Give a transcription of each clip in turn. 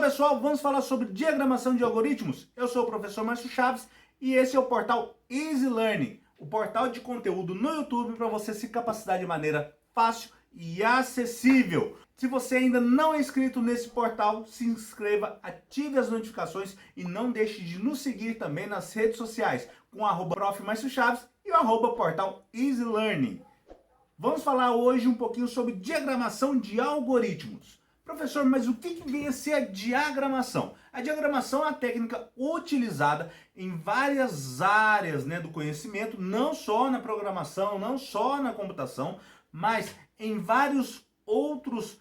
pessoal, vamos falar sobre diagramação de algoritmos? Eu sou o professor Márcio Chaves e esse é o portal Easy Learning, o portal de conteúdo no YouTube para você se capacitar de maneira fácil e acessível. Se você ainda não é inscrito nesse portal, se inscreva, ative as notificações e não deixe de nos seguir também nas redes sociais com @prof. Márcio Chaves e o @portal Easy Learning. Vamos falar hoje um pouquinho sobre diagramação de algoritmos. Professor, mas o que vem a ser a diagramação? A diagramação é uma técnica utilizada em várias áreas, do conhecimento, não só na programação, não só na computação, mas em vários outros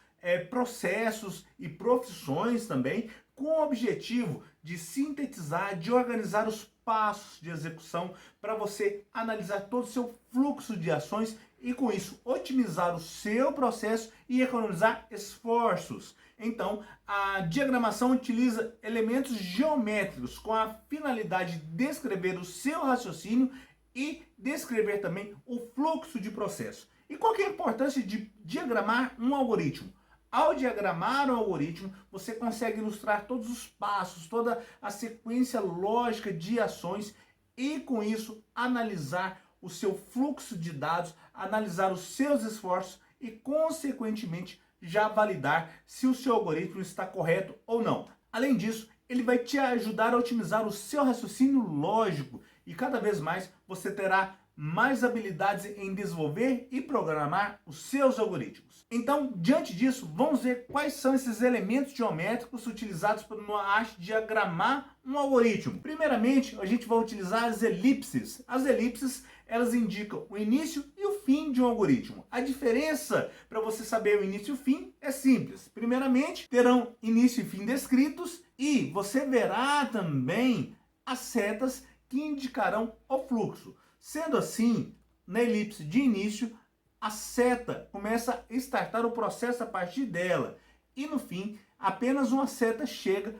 processos e profissões também, com o objetivo de sintetizar, de organizar os passos de execução para você analisar todo o seu fluxo de ações e com isso otimizar o seu processo e economizar esforços. Então, a diagramação utiliza elementos geométricos com a finalidade de descrever o seu raciocínio e descrever também o fluxo de processo. E qual que é a importância de diagramar um algoritmo? Ao diagramar um algoritmo, você consegue ilustrar todos os passos, toda a sequência lógica de ações e, com isso, analisar o seu fluxo de dados, analisar os seus esforços e, consequentemente, já validar se o seu algoritmo está correto ou não. Além disso, ele vai te ajudar a otimizar o seu raciocínio lógico e cada vez mais você terá mais habilidades em desenvolver e programar os seus algoritmos. Então, diante disso, vamos ver quais são esses elementos geométricos utilizados na arte de diagramar um algoritmo. Primeiramente, a gente vai utilizar as elipses. As elipses, elas indicam o início e o fim de um algoritmo. A diferença para você saber o início e o fim é simples. Primeiramente, terão início e fim descritos e você verá também as setas que indicarão o fluxo. Sendo assim, na elipse de início, a seta começa a startar o processo a partir dela. E no fim, apenas uma seta chega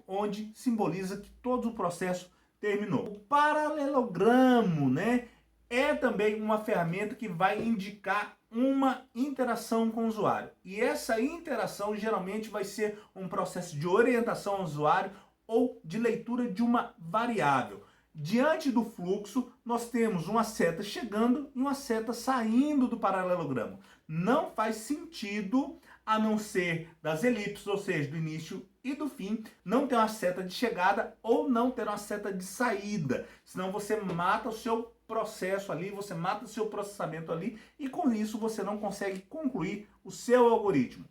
onde simboliza que todo o processo terminou. O paralelogramo, é também uma ferramenta que vai indicar uma interação com o usuário. E essa interação geralmente vai ser um processo de orientação ao usuário ou de leitura de uma variável. Diante do fluxo, nós temos uma seta chegando e uma seta saindo do paralelogramo. Não faz sentido, a não ser das elipses, ou seja, do início e do fim, não ter uma seta de chegada ou não ter uma seta de saída. Senão você mata o seu processo ali, você mata o seu processamento ali e com isso você não consegue concluir o seu algoritmo.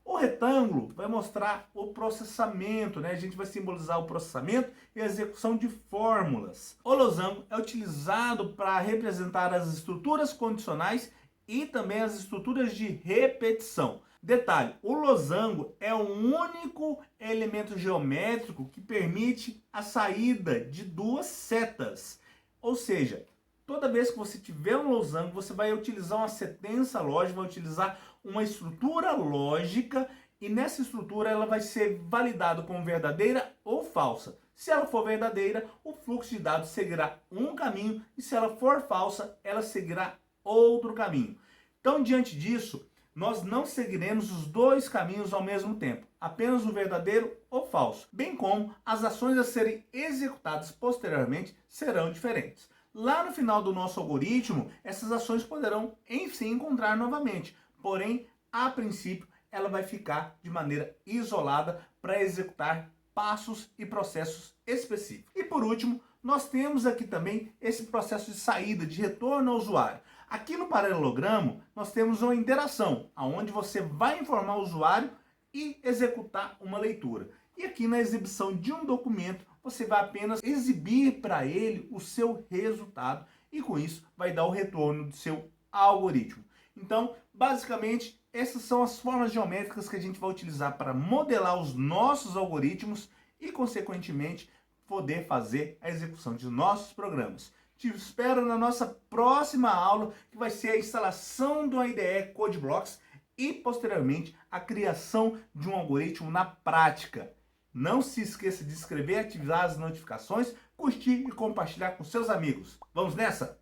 O retângulo vai mostrar o processamento, A gente vai simbolizar o processamento e a execução de fórmulas. O losango é utilizado para representar as estruturas condicionais e também as estruturas de repetição. Detalhe, o losango é o único elemento geométrico que permite a saída de duas setas. Ou seja, toda vez que você tiver um losango, você vai utilizar uma sentença lógica, vai utilizar uma estrutura lógica e nessa estrutura ela vai ser validada como verdadeira ou falsa. Se ela for verdadeira, o fluxo de dados seguirá um caminho e se ela for falsa, ela seguirá outro caminho. Então, diante disso, nós não seguiremos os dois caminhos ao mesmo tempo, apenas o verdadeiro ou falso, bem como as ações a serem executadas posteriormente serão diferentes. Lá no final do nosso algoritmo, essas ações poderão se encontrar novamente, porém, a princípio, ela vai ficar de maneira isolada para executar passos e processos específicos. E por último, nós temos aqui também esse processo de saída, de retorno ao usuário. Aqui no paralelogramo, nós temos uma interação, onde você vai informar o usuário e executar uma leitura. E aqui na exibição de um documento, você vai apenas exibir para ele o seu resultado e com isso vai dar o retorno do seu algoritmo. Então, basicamente, essas são as formas geométricas que a gente vai utilizar para modelar os nossos algoritmos e, consequentemente, poder fazer a execução de nossos programas. Te espero na nossa próxima aula, que vai ser a instalação do IDE CodeBlocks e, posteriormente, a criação de um algoritmo na prática. Não se esqueça de se inscrever, ativar as notificações, curtir e compartilhar com seus amigos. Vamos nessa?